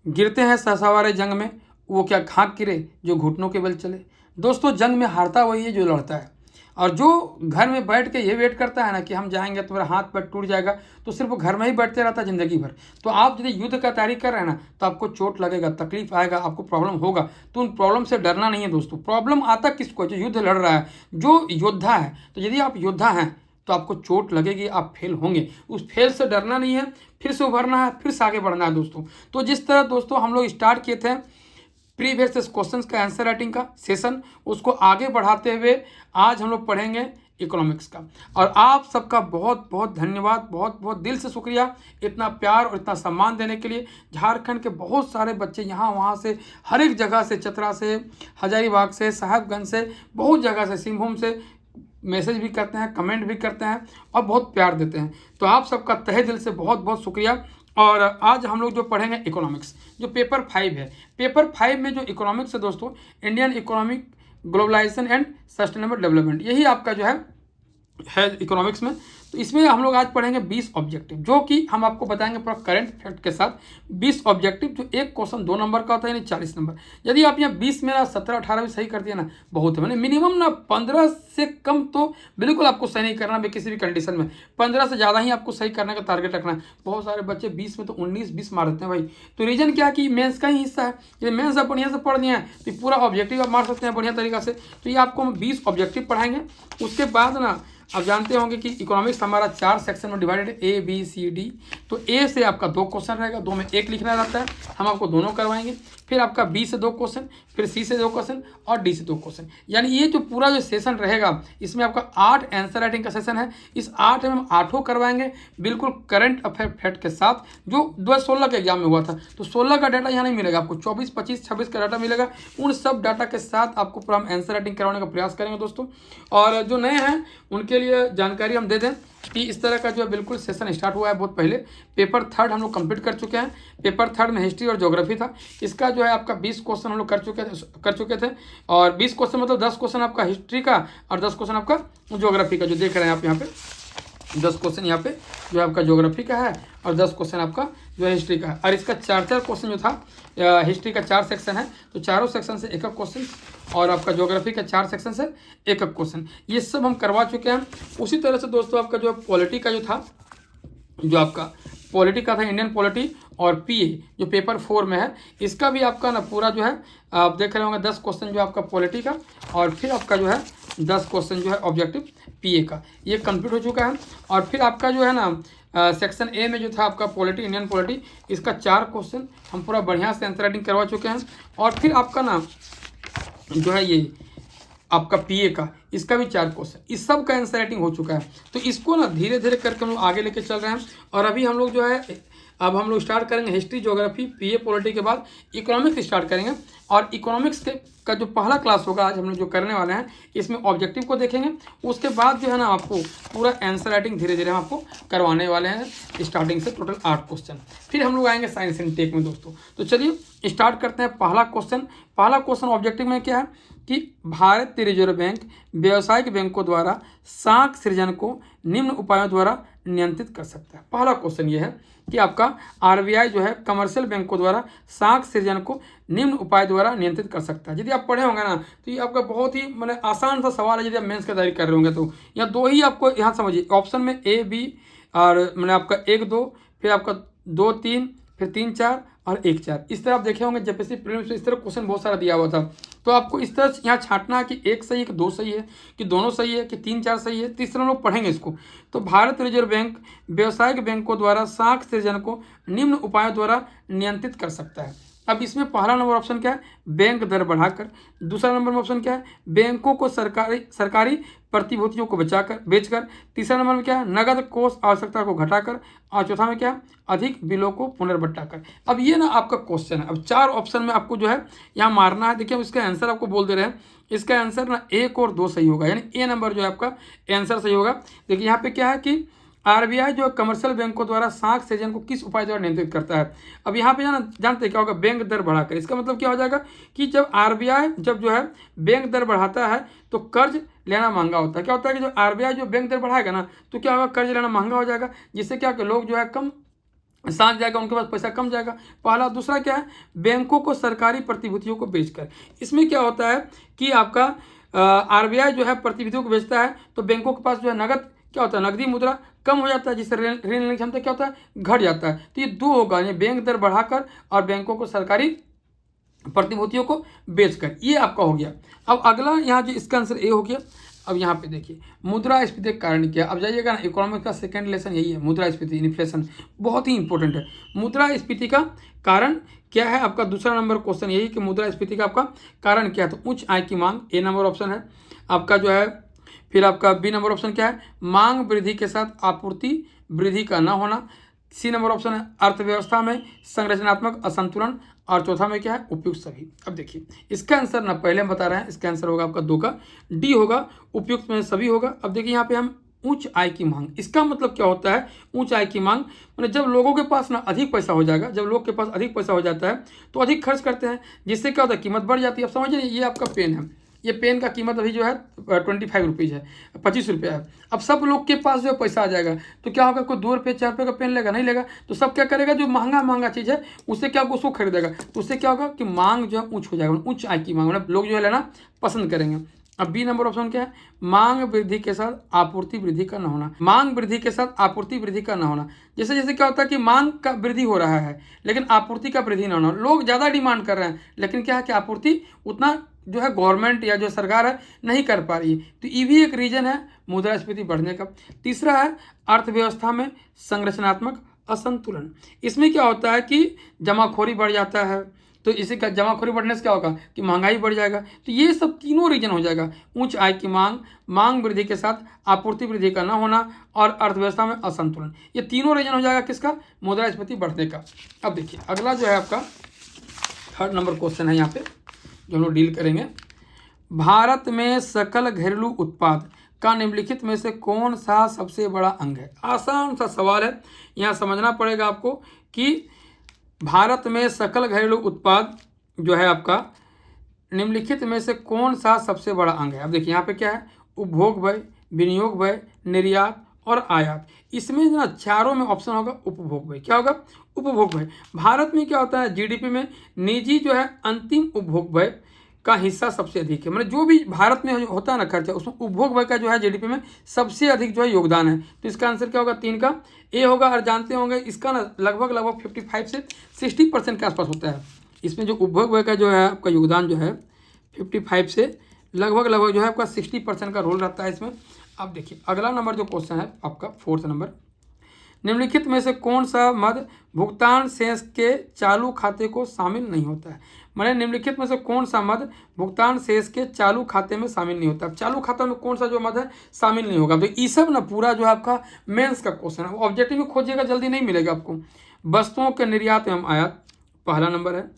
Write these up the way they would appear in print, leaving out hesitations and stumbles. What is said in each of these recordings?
गिरते हैं ससवारे जंग में, वो क्या घात गिरे जो घुटनों के बल चले। दोस्तों, जंग में हारता वही है जो लड़ता है, और जो घर में बैठ के ये वेट करता है ना कि हम जाएंगे तो मेरा हाथ पैर टूट जाएगा, तो सिर्फ वो घर में ही बैठते रहता है ज़िंदगी भर। तो आप यदि युद्ध का तैयारी कर रहे हैं ना, तो आपको चोट लगेगा, तकलीफ आएगा, आपको प्रॉब्लम होगा, तो उन प्रॉब्लम से डरना नहीं है दोस्तों। प्रॉब्लम आता किसको है? जो युद्ध लड़ रहा है, जो योद्धा है। तो यदि आप योद्धा हैं तो आपको चोट लगेगी, आप फेल होंगे, उस फेल से डरना नहीं है, फिर से उभरना है, फिर से आगे बढ़ना है दोस्तों। तो जिस तरह दोस्तों हम लोग स्टार्ट किए थे प्रीवियस क्वेश्चन का आंसर राइटिंग का सेशन, उसको आगे बढ़ाते हुए आज हम लोग पढ़ेंगे इकोनॉमिक्स का। और आप सबका बहुत बहुत धन्यवाद, बहुत बहुत दिल से शुक्रिया इतना प्यार और इतना सम्मान देने के लिए। झारखंड के बहुत सारे बच्चे यहाँ वहाँ से, हर एक जगह से, चतरा से, हजारीबाग से, साहेबगंज से, बहुत जगह से, सिंहभूम से मैसेज भी करते हैं, कमेंट भी करते हैं और बहुत प्यार देते हैं। तो आप सबका तहे दिल से बहुत बहुत शुक्रिया। और आज हम लोग जो पढ़ेंगे इकोनॉमिक्स, जो पेपर 5 है। पेपर 5 में जो इकोनॉमिक्स है दोस्तों, Indian economic, globalisation and sustainable development, यही आपका जो है इकोनॉमिक्स में। तो इसमें हम लोग आज पढ़ेंगे 20 ऑब्जेक्टिव, जो कि हम आपको बताएंगे पूरा करंट फैक्ट के साथ। 20 ऑब्जेक्टिव, जो एक क्वेश्चन 2 नंबर का होता है, यानी 40 नंबर। यदि आप यहाँ 20 में ना 17-18 भी सही कर दिया ना, बहुत है। मैंने मिनिमम ना 15 से कम तो बिल्कुल आपको सही नहीं करना है किसी भी कंडीशन में। 15 से ज़्यादा ही आपको सही करने का टारगेट रखना है। बहुत सारे बच्चे 20 में तो 19-20 मार देते हैं भाई। तो रीजन क्या है कि मेंस का ही हिस्सा है। यदि मेंस आप बढ़िया से पढ़ दिए हैं तो पूरा ऑब्जेक्टिव आप मार सकते हैं बढ़िया तरीका से। तो ये आपको हम 20 ऑब्जेक्टिव पढ़ाएंगे। उसके बाद ना आप जानते होंगे कि इकोनॉमिक्स हमारा 4 सेक्शन में डिवाइडेड है, ए बी सी डी। तो ए से आपका 2 क्वेश्चन रहेगा, 2 में 1 लिखना रहता है, हम आपको दोनों करवाएंगे। फिर आपका बी से 2 क्वेश्चन, फिर सी से 2 क्वेश्चन और डी से 2 क्वेश्चन। यानी ये जो पूरा जो सेशन रहेगा, इसमें आपका 8 आंसर राइटिंग का सेशन है। इस 8 में हम 8 करवाएंगे बिल्कुल करंट अफेयर फैक्ट के साथ, जो 2016 के एग्जाम में हुआ था। तो 16 का डाटा यहाँ नहीं मिलेगा आपको, 24, 25, 26 का डाटा मिलेगा। उन सब डाटा के साथ आपको पूरा हम आंसर राइटिंग करवाने का प्रयास करेंगे दोस्तों। और जो नए हैं उनके लिए जानकारी हम दे दें कि इस तरह का जो है बिल्कुल सेशन स्टार्ट हुआ है बहुत पहले। पेपर 3 हम लोग कंप्लीट कर चुके हैं। पेपर 3 में हिस्ट्री और ज्योग्राफी था। इसका जो है आपका 20 क्वेश्चन हम लोग कर चुके थे। और 20 क्वेश्चन मतलब 10 क्वेश्चन आपका हिस्ट्री का और 10 क्वेश्चन आपका ज्योग्राफी का, जो देख रहे हैं आप यहाँ पे। 10 क्वेश्चन यहाँ पे जो है आपका ज्योग्राफी का है और 10 क्वेश्चन आपका जो है हिस्ट्री का है। और इसका 4-4 क्वेश्चन जो था, हिस्ट्री का 4 सेक्शन है, तो चारों सेक्शन से एक क्वेश्चन, और आपका ज्योग्राफी का 4 सेक्शन से एक क्वेश्चन, ये सब हम करवा चुके हैं। उसी तरह से दोस्तों आपका जो पॉलिटी का जो था, जो आपका पॉलिटी का था, इंडियन पॉलिटी और पीए जो पेपर 4 में है, इसका भी आपका ना पूरा जो है आप देख रहे होंगे 10 क्वेश्चन जो आपका पॉलिटी का, और फिर आपका जो है 10 क्वेश्चन जो है ऑब्जेक्टिव पीए का, ये कंप्लीट हो चुका है। और फिर आपका जो है ना सेक्शन ए में जो था आपका पॉलिटी, इंडियन पॉलिटी, इसका 4 क्वेश्चन हम पूरा बढ़िया से आंसर राइटिंग करवा चुके हैं। और फिर आपका ना जो है ये आपका पीए का, इसका भी 4 क्वेश्चन, इस सब का आंसर राइटिंग हो चुका है। तो इसको ना धीरे धीरे करके हम लोग आगे लेके चल रहे हैं। और अभी हम लोग जो है अब हम लोग स्टार्ट करेंगे हिस्ट्री, ज्योग्राफी, पीए, पॉलिटी के बाद इकोनॉमिक्स स्टार्ट करेंगे। और इकोनॉमिक्स का जो पहला क्लास होगा आज हम लोग जो करने वाले हैं, इसमें ऑब्जेक्टिव को देखेंगे। उसके बाद जो है ना आपको पूरा आंसर राइटिंग धीरे धीरे हम आपको करवाने वाले हैं, स्टार्टिंग से टोटल 8 क्वेश्चन। फिर हम लोग आएंगे साइंस एंड टेक में दोस्तों। तो चलिए स्टार्ट करते हैं। पहला क्वेश्चन ऑब्जेक्टिव में क्या है कि भारतीय रिजर्व बैंक व्यावसायिक बैंकों द्वारा साख सृजन को निम्न उपायों द्वारा नियंत्रित कर सकता है। पहला क्वेश्चन ये है कि आपका आरबीआई जो है कमर्शियल बैंकों द्वारा साख सृजन को निम्न उपाय द्वारा नियंत्रित कर सकता है। यदि आप पढ़े होंगे ना तो ये आपका बहुत ही मतलब आसान सा सवाल है। यदि आप मेंस की तैयारी कर रहे होंगे तो यहाँ 2 ही आपको यहाँ समझिए ऑप्शन में ए बी, और मैंने आपका 1-2, फिर आपका 2-3, फिर 3-4 और 1-4, इस तरह आप देखे होंगे जेपीएससी प्रीलिम्स में इस तरह क्वेश्चन बहुत सारा दिया हुआ था। तो आपको इस तरह यहाँ छांटना है कि 1 सही है कि 2 सही है कि दोनों सही है कि 3-4 सही है। तो इस तरह हम लोग पढ़ेंगे इसको। तो भारत रिजर्व बैंक व्यावसायिक बैंकों द्वारा साख सृजन को निम्न उपायों द्वारा नियंत्रित कर सकता है। अब इसमें पहला नंबर ऑप्शन क्या है, बैंक दर बढ़ाकर। दूसरा नंबर में ऑप्शन क्या है, बैंकों को सरकारी प्रतिभूतियों को बेचकर। तीसरा नंबर में क्या है, नगद कोष आवश्यकता को घटाकर। और चौथा में क्या है, अधिक बिलों को पुनर्बट्टा कर। अब ये ना आपका क्वेश्चन है। अब 4 ऑप्शन में आपको जो है यहाँ मारना है। देखिए, हम इसका आंसर आपको बोल दे रहे हैं। इसका आंसर ना 1 और 2 सही होगा, यानी ए नंबर जो है आपका आंसर सही होगा। देखिए यहाँ पे क्या है कि आरबीआई जो कमर्शियल बैंकों द्वारा साख सृजन को किस उपाय द्वारा नियंत्रित करता है। अब यहाँ पे जानते हैं क्या होगा, बैंक दर बढ़ाकर। इसका मतलब क्या हो जाएगा कि जब आरबीआई जब जो है बैंक दर बढ़ाता है तो कर्ज लेना महंगा होता है। क्या होता है कि जो आरबीआई जो बैंक दर बढ़ाएगा ना, तो क्या होगा, कर्ज लेना महंगा हो जाएगा, जिससे क्या लोग जो है कम साथ जाएगा, उनके पास पैसा कम जाएगा, पहला। दूसरा क्या है, बैंकों को सरकारी प्रतिभूतियों को बेचकर। इसमें क्या होता है कि आपका आरबीआई जो है प्रतिभूतियों को बेचता है, तो बैंकों के पास जो है नगद क्या होता है, नकदी मुद्रा कम हो जाता है, जिससे ऋण लेने की क्षमता क्या होता है, घट जाता है। तो ये दो होगा, ये बैंक दर बढ़ाकर और बैंकों को सरकारी प्रतिभूतियों को बेचकर, ये आपका हो गया। अब अगला यहाँ जो इसका आंसर ए हो गया। अब यहाँ पे देखिए मुद्रास्फीति का कारण क्या। अब जाइएगा ना, इकोनॉमिक्स का सेकंड लेसन यही है, मुद्रास्फीति, इन्फ्लेशन, बहुत ही इंपॉर्टेंट है। मुद्रास्फीति का कारण क्या है आपका, दूसरा नंबर क्वेश्चन यही कि मुद्रास्फीति का आपका कारण क्या है। तो उच्च आय की मांग, ए नंबर ऑप्शन है आपका जो है। फिर आपका बी नंबर ऑप्शन क्या है, मांग वृद्धि के साथ आपूर्ति वृद्धि का न होना। सी नंबर ऑप्शन है अर्थव्यवस्था में संरचनात्मक असंतुलन। और चौथा में क्या है, उपयुक्त सभी। अब देखिए इसका आंसर ना पहले हम बता रहे हैं, इसका आंसर होगा आपका 2 का डी होगा, उपयुक्त में सभी होगा। अब देखिए यहाँ पे हम उच्च आय की मांग, इसका मतलब क्या होता है, उच्च आय की मांग मतलब जब लोगों के पास ना अधिक पैसा हो जाएगा, जब लोग के पास अधिक पैसा हो जाता है तो अधिक खर्च करते हैं, जिससे क्या होता है, कीमत बढ़ जाती है। अब समझिए ये आपका पेन है, ये पेन का कीमत अभी जो है 25 रुपीज़ है, 25 रुपये है। अब सब लोग के पास जो है पैसा आ जाएगा तो क्या होगा, कोई 2 रुपये 4 रुपये का पेन लेगा, नहीं लेगा। तो सब क्या करेगा, जो महंगा चीज़ है उससे क्या होगा, उसको खरीदेगा। तो उससे क्या होगा कि मांग जो है उच्च हो जाएगा, उच्च आय की मांग, मतलब लोग जो है लेना पसंद करेंगे। अब बी नंबर ऑप्शन क्या है, मांग वृद्धि के साथ आपूर्ति वृद्धि का न होना। मांग वृद्धि के साथ आपूर्ति वृद्धि का न होना, जैसे जैसे क्या होता है कि मांग का वृद्धि हो रहा है लेकिन आपूर्ति का वृद्धि न होना। लोग ज़्यादा डिमांड कर रहे हैं लेकिन क्या है कि आपूर्ति उतना जो है गवर्नमेंट या जो सरकार है नहीं कर पा रही है। तो ये भी एक रीजन है मुद्रास्फीति बढ़ने का। तीसरा है अर्थव्यवस्था में संरचनात्मक असंतुलन। इसमें क्या होता है कि जमाखोरी बढ़ जाता है, तो इसी का जमाखोरी बढ़ने से क्या होगा कि महंगाई बढ़ जाएगा। तो ये सब तीनों रीजन हो जाएगा, उच्च आय की मांग, मांग वृद्धि के साथ आपूर्ति वृद्धि का न होना और अर्थव्यवस्था में असंतुलन। ये तीनों रीजन हो जाएगा किसका, मुद्रास्फीति बढ़ने का। अब देखिए अगला जो है आपका 3rd नंबर क्वेश्चन है यहाँ पे जो हम लोग डील करेंगे। भारत में सकल घरेलू उत्पाद का निम्नलिखित में से कौन सा सबसे बड़ा अंग है। आसान सा सवाल है, यहाँ समझना पड़ेगा आपको कि भारत में सकल घरेलू उत्पाद जो है आपका निम्नलिखित में से कौन सा सबसे बड़ा अंग है। अब देखिए यहाँ पे क्या है, उपभोग व्यय, विनियोग व्यय, निर्यात और आयात। इसमें ना चारों में ऑप्शन होगा उपभोग व्यय। क्या होगा, उपभोग व्यय। भारत में क्या होता है, जीडीपी में निजी जो है अंतिम उपभोग व्यय का हिस्सा सबसे अधिक है। मतलब जो भी भारत में होता है ना खर्चा, उसमें उपभोग व्यय का जो है जीडीपी में सबसे अधिक जो है योगदान है। तो इसका आंसर क्या होगा, 3 का ए होगा। और जानते होंगे इसका ना लगभग 55 से 60% के आसपास होता है। इसमें जो उपभोग व्यय का जो है आपका योगदान जो है 55 से लगभग जो है आपका 60% का रोल रहता है इसमें। अब देखिए अगला नंबर जो क्वेश्चन है आपका 4th नंबर, निम्नलिखित में से कौन सा मद भुगतान शेष के चालू खाते को शामिल नहीं होता है। मैंने निम्नलिखित में से कौन सा मद भुगतान शेष के चालू खाते में शामिल नहीं होता। चालू खाता में कौन सा जो मद है शामिल नहीं होगा। तो ये सब ना पूरा जो है आपका मेंस का क्वेश्चन है, ऑब्जेक्टिव में खोजिएगा जल्दी नहीं मिलेगा आपको। वस्तुओं के निर्यात एवं आयात पहला नंबर है।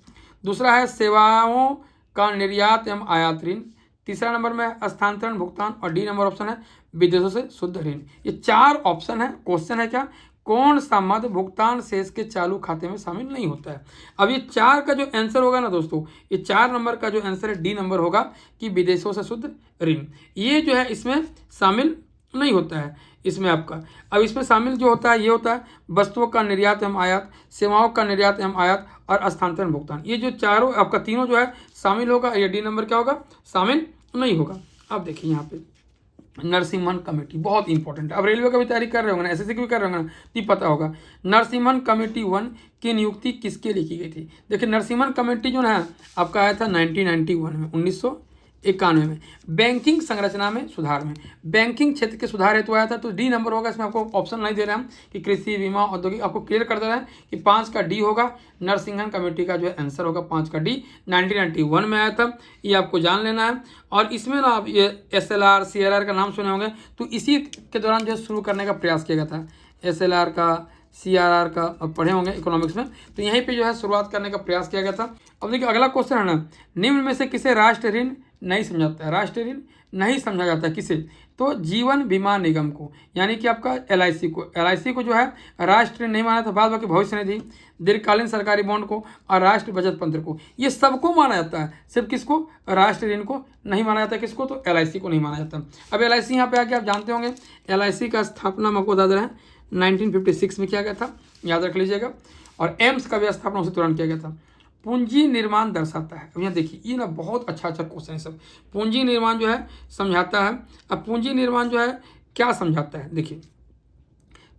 दूसरा है सेवाओं का निर्यात एवं आयात ऋण। तीसरा नंबर में हस्तांतरण भुगतान। और डी नंबर ऑप्शन है विदेशों से शुद्ध ऋण। ये 4 ऑप्शन है। क्वेश्चन है क्या, कौन सा मद भुगतान शेष के चालू खाते में शामिल नहीं होता है। अब ये 4 का जो आंसर होगा ना दोस्तों, ये 4 नंबर का जो आंसर है डी नंबर होगा कि विदेशों से शुद्ध ऋण। ये जो है इसमें शामिल नहीं होता है इसमें आपका। अब इसमें शामिल जो होता है ये होता है वस्तुओं का निर्यात एवं आयात, सेवाओं का निर्यात एवं आयात और हस्तांतरण भुगतान। ये जो चारों आपका तीनों जो है शामिल होगा, ये डी नंबर क्या होगा, शामिल नहीं होगा। अब देखिए यहाँ पे नरसिम्हन कमेटी बहुत इंपॉर्टेंट है। अब रेलवे का भी तैयारी कर रहे होंगे ना, एसएससी की भी कर रहे होंगे ना, तो पता होगा नरसिम्हन कमेटी 1 की नियुक्ति किसके लिए की गई थी। देखिए नरसिम्हन कमेटी जो है आपका आया था 1991 में, 1991 में, बैंकिंग संरचना में सुधार में, बैंकिंग क्षेत्र के सुधार हेतु आया था। तो डी नंबर होगा। इसमें आपको ऑप्शन नहीं दे रहे हैं कि कृषि, बीमा, औद्योगिक, आपको क्लियर कर दे रहे हैं कि 5 का डी होगा। नरसिम्हन कमेटी का जो है आंसर होगा 5 का डी, 1991 में आया था। ये आपको जान लेना है। और इसमें ना आप ये SLR CLR का नाम सुने होंगे, तो इसी के दौरान जो है शुरू करने का प्रयास किया गया था। SLR का, CRR का अब पढ़े होंगे इकोनॉमिक्स में, तो यहीं पे जो है शुरुआत करने का प्रयास किया गया था। अब देखिए अगला क्वेश्चन है ना, निम्न में से किसे राष्ट्रीय ऋण नहीं समझा जाता है। राष्ट्रीय ऋण नहीं समझा जाता है किसे, तो जीवन बीमा निगम को, यानी कि आपका LIC को। LIC को जो है राष्ट्रीय नहीं माना था, बाद बाकी भविष्य निधि, दीर्घकालीन सरकारी बॉन्ड को और राष्ट्रीय बचत पत्र को, ये सबको माना जाता है। सिर्फ किसको, राष्ट्रीय ऋण को नहीं माना जाता। किसको, तो LIC को नहीं माना जाता। अब LIC यहाँ पे आके आप जानते होंगे LIC का स्थापना हम आपको बता दे रहे हैं 1956 में किया गया था। याद रख लीजिएगा। और एम्स का भी स्थापना उसी दौरान किया गया था। पूंजी निर्माण दर्शाता है। अब यहाँ देखिए, ये ना बहुत अच्छा क्वेश्चन है सब। पूंजी निर्माण जो है समझाता है। अब पूंजी निर्माण जो है क्या समझाता है, देखिए,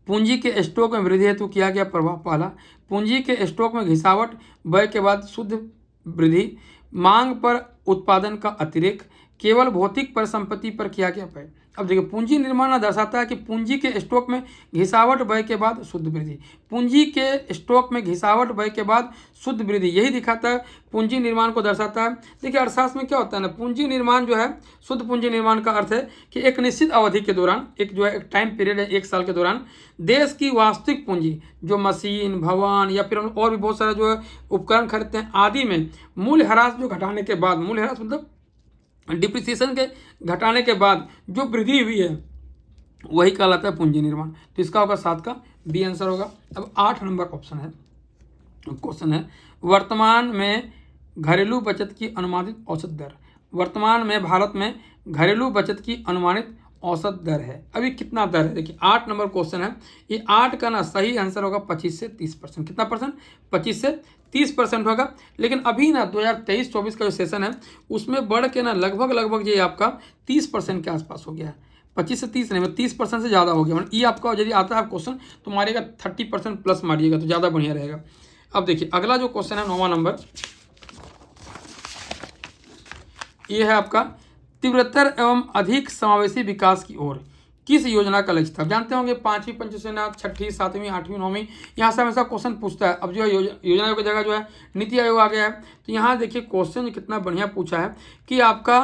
पूंजी के स्टॉक में वृद्धि हेतु किया गया प्रभाव। पहला, पूंजी के स्टॉक में घिसावट, व्यय के बाद शुद्ध वृद्धि, मांग पर उत्पादन का अतिरेक, केवल भौतिक परिसंपत्ति पर किया गया व्यय। अब देखिए, पूंजी निर्माण दर्शाता है कि पूंजी के स्टॉक में घिसावट, व्यय के बाद शुद्ध वृद्धि। पूंजी के स्टॉक में घिसावट, व्यय के बाद शुद्ध वृद्धि, यही दिखाता है, पूंजी निर्माण को दर्शाता है। देखिए, अर्थशास्त्र में क्या होता है ना, पूंजी निर्माण जो है, शुद्ध पूंजी निर्माण का अर्थ है कि एक निश्चित अवधि के दौरान, एक जो है एक टाइम पीरियड है, 1 साल के दौरान देश की वास्तविक पूंजी, जो मशीन, भवन या फिर और भी बहुत सारा जो है उपकरण खरीदते हैं आदि में मूल्यह्रास जो घटाने के बाद, मूल्यह्रास मतलब डिप्रिसिएशन के घटाने के बाद जो वृद्धि हुई है वही कहलाता है पूंजी निर्माण। तो इसका होगा 7 का बी आंसर होगा। अब 8 नंबर ऑप्शन है, क्वेश्चन है, वर्तमान में घरेलू बचत की अनुमानित औसत दर। वर्तमान में भारत में घरेलू बचत की अनुमानित औसत दर है। अभी कितना दर है, देखिए 8 नंबर क्वेश्चन है। ये 8 का ना सही आंसर होगा 25 से 30%। कितना परसेंट, 25 से 30% होगा। लेकिन अभी ना 2023-24 का जो सेशन है उसमें बढ़ के ना लगभग ये आपका 30% के आसपास हो गया है। 25 से 30 नहीं, 30% से ज़्यादा हो गया। मतलब ये आपका यदि आता है क्वेश्चन तो मारिएगा 30% प्लस मारिएगा तो ज़्यादा बढ़िया रहेगा। अब देखिए, अगला जो क्वेश्चन है 9वां नंबर, ये है आपका, तीव्रतर एवं अधिक समावेशी विकास की ओर किस योजना का लक्ष्य था। जानते होंगे 5वीं पंचसेना, 6ठी, 7वीं, 8वीं, 9वीं, यहाँ से हमेशा क्वेश्चन पूछता है। अब जो है योजना आयोग की जगह जो है नीति आयोग आ गया है। तो यहाँ देखिए क्वेश्चन कितना बढ़िया पूछा है कि आपका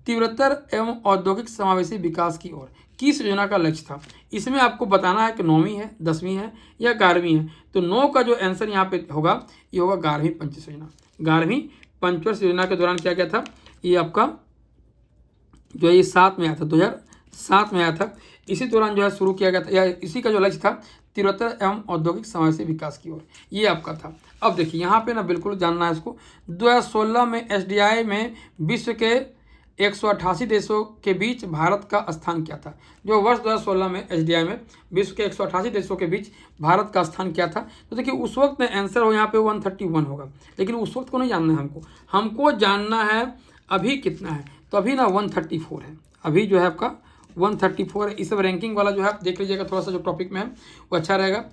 तीव्रतर एवं औद्योगिक समावेशी विकास की ओर किस योजना का लक्ष्य था। इसमें आपको बताना है कि 9वीं है, 10वीं है या 11वीं है। तो 9 का जो आंसर यहाँ पे होगा ये होगा 11वीं पंचवर्षीय योजना। 11वीं पंचवर्षीय योजना के दौरान क्या था, ये आपका जो है ये 7 में आया था, 2007 में आया था। इसी दौरान जो है शुरू किया गया था, या इसी का जो लक्ष्य था तीव्रतर एवं औद्योगिक समावेशी विकास की ओर, ये आपका था। अब देखिए यहाँ पे ना बिल्कुल जानना है इसको। 2016 में एसडीआई में विश्व के 188 देशों के बीच भारत का स्थान क्या था। जो वर्ष 2016 में एसडीआई में विश्व के 188 देशों के बीच भारत का स्थान क्या था। तो देखिए उस वक्त आंसर हो यहाँ पे 131 होगा। लेकिन उस वक्त को नहीं जानना है हमको जानना है अभी कितना है। तो अभी ना 134 है, अभी जो है आपका 134 है। इस रैंकिंग वाला जो है आप देख लीजिएगा, थोड़ा सा जो टॉपिक में है वो अच्छा रहेगा।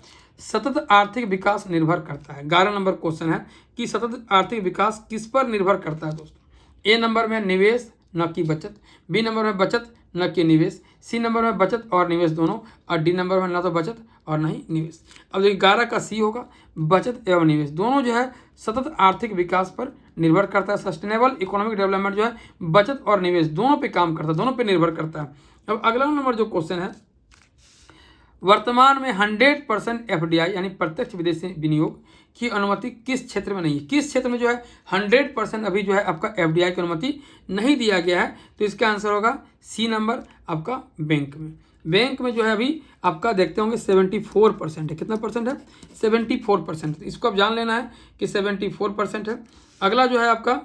सतत आर्थिक विकास निर्भर करता है, 11 नंबर क्वेश्चन है कि सतत आर्थिक विकास किस पर निर्भर करता है दोस्तों। ए नंबर में निवेश न कि बचत, बी नंबर में बचत न कि निवेश, सी नंबर में बचत और निवेश दोनों, और डी नंबर में ना तो बचत और नहीं निवेश। अब देखिए 11 का सी होगा, बचत एवं निवेश दोनों जो है सतत आर्थिक विकास पर निर्भर करता है। सस्टेनेबल इकोनॉमिक डेवलपमेंट जो है बचत और निवेश दोनों पे काम करता है, दोनों पे निर्भर करता है। अब अगला नंबर जो क्वेश्चन है, वर्तमान में 100% एफडीआई यानी प्रत्यक्ष विदेशी विनियोग की अनुमति किस क्षेत्र में नहीं है। किस क्षेत्र में जो है 100% अभी जो है आपका एफडीआई की अनुमति नहीं दिया गया है। तो इसका आंसर होगा सी नंबर आपका बैंक में। बैंक में जो है अभी आपका देखते होंगे 74% है। कितना परसेंट है, 74%। इसको आप जान लेना है कि 74% है। अगला जो है आपका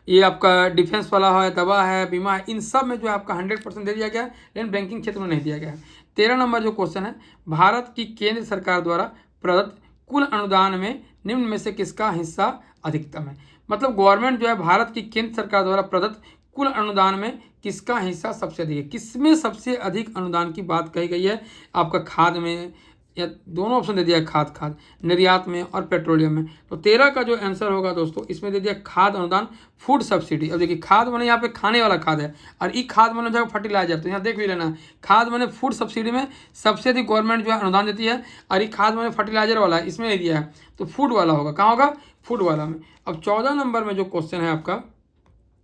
ये आपका डिफेंस वाला है, दवा है, बीमा है, इन सब में जो है आपका 100% दे दिया गया है, लेकिन बैंकिंग क्षेत्र में नहीं दिया गया है। 13 नंबर जो क्वेश्चन है, भारत की केंद्र सरकार द्वारा प्रदत्त कुल अनुदान में निम्न में से किसका हिस्सा अधिकतम है। मतलब गवर्नमेंट जो है भारत की केंद्र सरकार द्वारा प्रदत्त कुल अनुदान में किसका हिस्सा सबसे अधिक है। किसमें सबसे अधिक अनुदान की बात कही गई है, आपका खाद में, या दोनों ऑप्शन दे दिया है, खाद, निर्यात में और पेट्रोलियम में। तो 13 का जो आंसर होगा दोस्तों इसमें दे दिया खाद अनुदान, फूड सब्सिडी। अब देखिए खाद माने यहाँ पे खाने वाला खाद है, और ई खाद माने जो फर्टिलाइजर। तो यहाँ देख भी लेना, खाद माने फूड सब्सिडी में सबसे अधिक गवर्नमेंट जो है अनुदान देती है, और ई खाद माने फर्टिलाइजर वाला है, इसमें नहीं दिया है। तो फूड वाला होगा, कहाँ होगा, फूड वाला में। अब 14 नंबर में जो क्वेश्चन है आपका,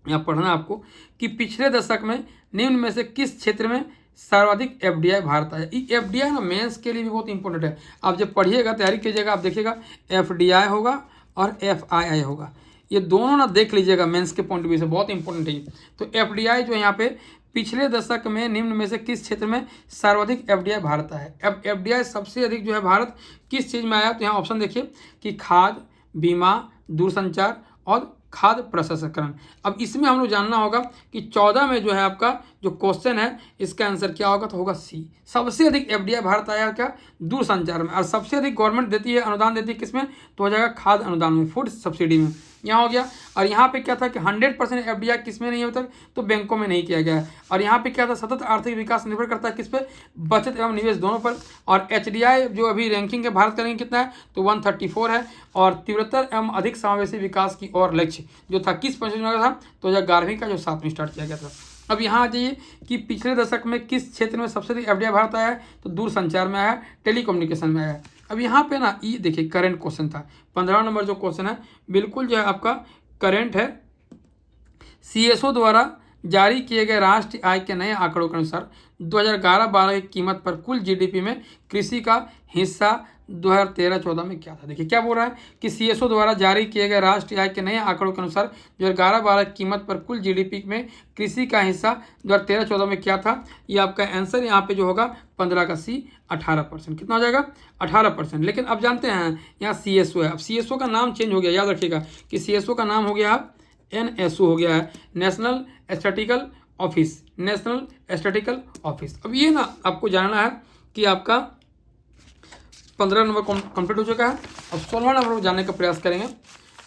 यहाँ पढ़ना आपको कि पिछले दशक में निम्न में से किस क्षेत्र में सर्वाधिक एफडीआई भारत आया। एफडीआई ना मेंस के लिए भी बहुत इंपॉर्टेंट है। आप जब पढ़िएगा, तैयारी कीजिएगा, आप देखिएगा एफडीआई होगा और एफआईआई होगा, ये दोनों ना देख लीजिएगा मेंस के पॉइंट ऑफ व्यू से, बहुत इंपॉर्टेंट है ये। तो एफडीआई जो यहाँ पे पिछले दशक में निम्न में से किस क्षेत्र में सर्वाधिक एफडीआई भारत आया है। अब एफडीआई सबसे अधिक जो है भारत किस चीज़ में आया। तो यहाँ ऑप्शन देखिए कि खाद, बीमा, दूरसंचार और खाद्य प्रसंस्करण। अब इसमें हम लोग जानना होगा कि 14 में जो है आपका जो क्वेश्चन है इसका आंसर क्या होगा, तो होगा सी। सबसे अधिक एफडीआई भारत आया क्या, दूरसंचार में। और सबसे अधिक गवर्नमेंट देती है, अनुदान देती है किसमें, तो हो जाएगा खाद्य अनुदान में, फूड सब्सिडी में। यहाँ हो गया। और यहाँ पे क्या था कि 100% एफडीआई किस में नहीं होता, तो बैंकों में नहीं किया गया है। और यहाँ पे क्या था, सतत आर्थिक विकास निर्भर करता है किस पे, बचत एवं निवेश दोनों पर। और एचडीआई जो अभी रैंकिंग है भारत का रैंकिंग कितना है, तो 134 है। और तीव्रतर एवं अधिक समावेशी विकास की ओर लक्ष्य जो था किस परियोजना का था, तो 2011 का जो 7वीं स्टार्ट किया गया था। अब यहाँ आ जाइए कि पिछले दशक में किस क्षेत्र में सबसे अधिक एफडीआई भारत आया है, तो दूरसंचार में आया है, टेलीकम्युनिकेशन में आया है। अब यहाँ पे ना ये देखिए करंट क्वेश्चन था, 15 नंबर जो क्वेश्चन है बिल्कुल जो है आपका करंट है। सीएसओ द्वारा जारी किए गए राष्ट्रीय आय के नए आंकड़ों के अनुसार 2011-12 की कीमत पर कुल जीडीपी में कृषि का हिस्सा 2013-14 में क्या था। देखिए क्या बोल रहा है कि सीएसओ द्वारा जारी किए गए राष्ट्रीय आय के नए आंकड़ों के अनुसार 2011-12 की कीमत पर कुल जीडीपी में कृषि का हिस्सा 2013-14 में क्या था। ये आपका आंसर यहाँ पे जो होगा 15 का सी 18%। कितना हो जाएगा, 18%। लेकिन अब जानते हैं यहाँ सीएसओ है, अब सीएसओ का नाम चेंज हो गया, याद रखिएगा कि सीएसओ का नाम हो गया एनएसओ हो गया है, national statistical office, national statistical office. अब ये ना आपको जानना है कि आपका 15 नंबर कंप्लीट हो चुका है। अब 16 नंबर जानने का प्रयास करेंगे।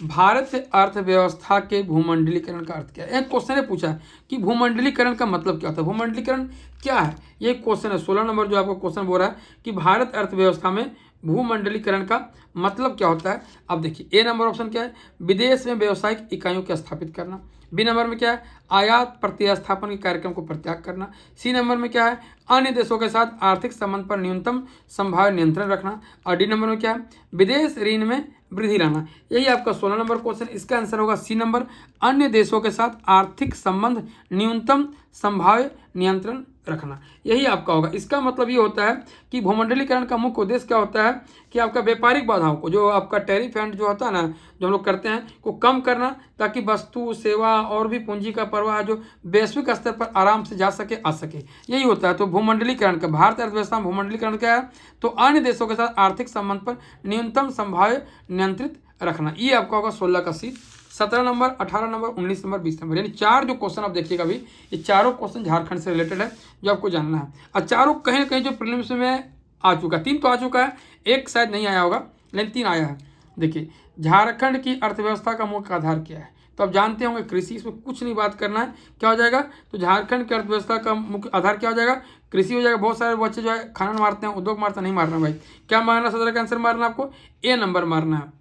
भारत अर्थव्यवस्था के भूमंडलीकरण का अर्थ क्या है। एक क्वेश्चन ने पूछा है कि भूमंडलीकरण का मतलब क्या होता है, भूमंडलीकरण क्या है, ये क्वेश्चन है। 16 नंबर जो आपको क्वेश्चन बोल रहा है कि भारत अर्थव्यवस्था में भूमंडलीकरण का मतलब क्या होता है। अब देखिए ए नंबर ऑप्शन क्या है, विदेश में व्यावसायिक इकाइयों को स्थापित करना। बी नंबर में क्या है, आयात प्रतिस्थापन के कार्यक्रम को परित्याग करना। सी नंबर में क्या है, अन्य देशों के साथ आर्थिक संबंध पर न्यूनतम संभाव्य नियंत्रण रखना। और डी नंबर में क्या है, विदेश ऋण में वृद्धि लाना। यही आपका 16 नंबर क्वेश्चन, इसका आंसर होगा सी नंबर, अन्य देशों के साथ आर्थिक संबंध न्यूनतम संभाव्य नियंत्रण रखना। यही आपका होगा। इसका मतलब ये होता है कि भूमंडलीकरण का मुख्य उद्देश्य क्या होता है कि आपका व्यापारिक बाधाओं को, जो आपका टैरिफ एंड जो होता है ना, जो हम लोग करते हैं, को कम करना, ताकि वस्तु सेवा और भी पूंजी का प्रवाह जो वैश्विक स्तर पर आराम से जा सके, आ सके, यही होता है। तो भूमंडलीकरण का, भारत अर्थव्यवस्था में भूमंडलीकरण क्या है, तो अन्य देशों के साथ आर्थिक संबंध पर न्यूनतम संभाव्य नियंत्रित रखना। ये आपका होगा 16 का सी। 17 नंबर, 18 नंबर, 19 नंबर, 20 नंबर, यानी 4 जो क्वेश्चन आप देखिएगा अभी, ये चारों क्वेश्चन झारखंड से रिलेटेड है जो आपको जानना है। और चारों कहीं ना कहीं जो प्रीलिम्स में आ चुका है, 3 तो आ चुका है, एक शायद नहीं आया होगा, लेकिन 3 आया है। देखिए झारखंड की अर्थव्यवस्था का मुख्य आधार क्या है, तो आप जानते होंगे कृषि, इसमें कुछ नहीं बात करना है, क्या हो जाएगा, तो झारखंड की अर्थव्यवस्था का मुख्य आधार क्या हो जाएगा, कृषि हो जाएगा। बहुत सारे बच्चे जो है खनन मारते हैं, उद्योग मारते हैं, नहीं मारना भाई, क्या मारना, 17 का आंसर मारना, आपको ए नंबर मारना है।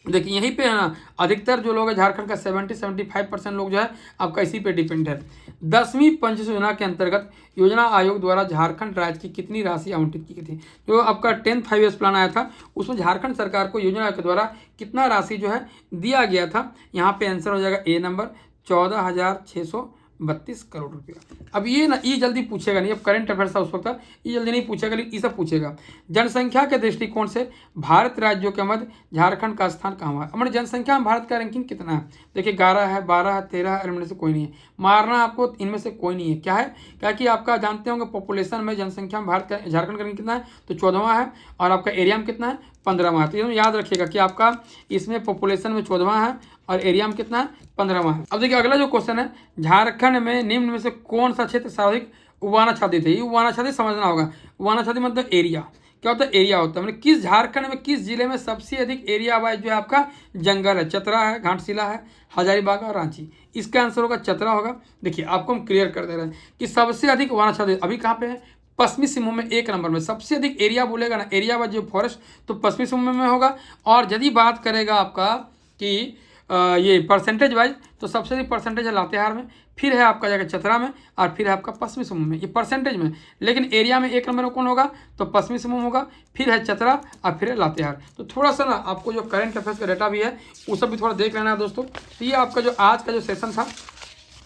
देखिए यहीं पे है ना, अधिकतर जो लोग है झारखंड का 70-75% लोग जो है आपका इसी पे डिपेंड है। 10वीं पंचवर्षीय योजना के अंतर्गत योजना आयोग द्वारा झारखंड राज्य की कितनी राशि आवंटित की गई थी। जो आपका 10th 5 ईयर्स प्लान आया था, उसमें झारखंड सरकार को योजना आयोग के द्वारा कितना राशि जो है दिया गया था। यहाँ पे आंसर हो जाएगा ए नंबर, 14,632 करोड़ रुपया। अब ये ना, ये जल्दी पूछेगा नहीं, अब करंट अफेयर्स था उस वक्त, ये जल्दी नहीं पूछेगा, लेकिन ये सब पूछेगा। जनसंख्या के दृष्टिकोण से भारत राज्यों के मध्य झारखंड का स्थान कहाँ हुआ है। हमारे जनसंख्या में भारत का रैंकिंग कितना है, देखिए 11 है, 12 है, 13 है, इनमें से कोई नहीं है, मारना आपको इनमें से कोई नहीं है। क्या है, क्या कि आपका जानते होंगे पॉपुलेशन में, जनसंख्या में भारत का, झारखंड का रैंकिंग कितना है, तो 14वां है। और आपका एरिया में कितना है, 15वां है। तो ये याद रखिएगा कि आपका इसमें पॉपुलेशन में 14वां है और एरिया में कितना है, 15वां है। अब देखिए अगला जो क्वेश्चन है, झारखंड में निम्न में से कौन सा क्षेत्र सर्वाधिक उबानाच्छादित है। ये उबानाच्छादित समझना होगा, उबानाच्छादित मतलब एरिया, क्या होता है, एरिया होता है, मतलब किस झारखंड में किस जिले में सबसे अधिक एरिया वाइज जो है आपका जंगल है। चतरा है, घाटशिला है, हजारीबाग और रांची। इसका आंसर होगा चतरा होगा। देखिए आपको हम क्लियर कर दे रहे हैं कि सबसे अधिक उबानाच्छादित अभी कहाँ पे है, पश्चिमी सिंहभूम में 1 नंबर में। सबसे अधिक एरिया बोलेगा ना, एरिया वाइज जो फॉरेस्ट, तो पश्चिमी सिंहभूम में होगा। और यदि बात करेगा आपका कि ये परसेंटेज वाइज, तो सबसे अधिक परसेंटेज है लातेहार में, फिर है आपका जगह चतरा में, और फिर है आपका पश्चिमी सिंहभूम में, ये परसेंटेज में। लेकिन एरिया में 1 नंबर में कौन होगा, तो पश्चिमी सिंहभूम होगा, फिर है चतरा और फिर है लातेहार। तो थोड़ा सा ना आपको जो करंट अफेयर्स का डाटा भी है वो सब भी थोड़ा देख लेना है दोस्तों। तो ये आपका जो आज का जो सेशन था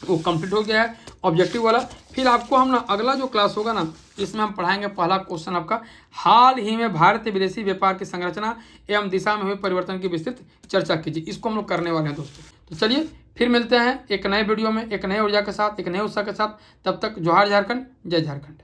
वो कंप्लीट हो गया है, ऑब्जेक्टिव वाला। फिर आपको हम ना अगला जो क्लास होगा ना, इसमें हम पढ़ाएंगे पहला क्वेश्चन आपका, हाल ही में भारतीय विदेशी व्यापार की संरचना एवं दिशा में हुए परिवर्तन की विस्तृत चर्चा कीजिए। इसको हम लोग करने वाले हैं दोस्तों। तो चलिए फिर मिलते हैं एक नए वीडियो में, एक नए ऊर्जा के साथ, एक नए उत्साह के साथ। तब तक जोहार झारखंड, जय झारखंड।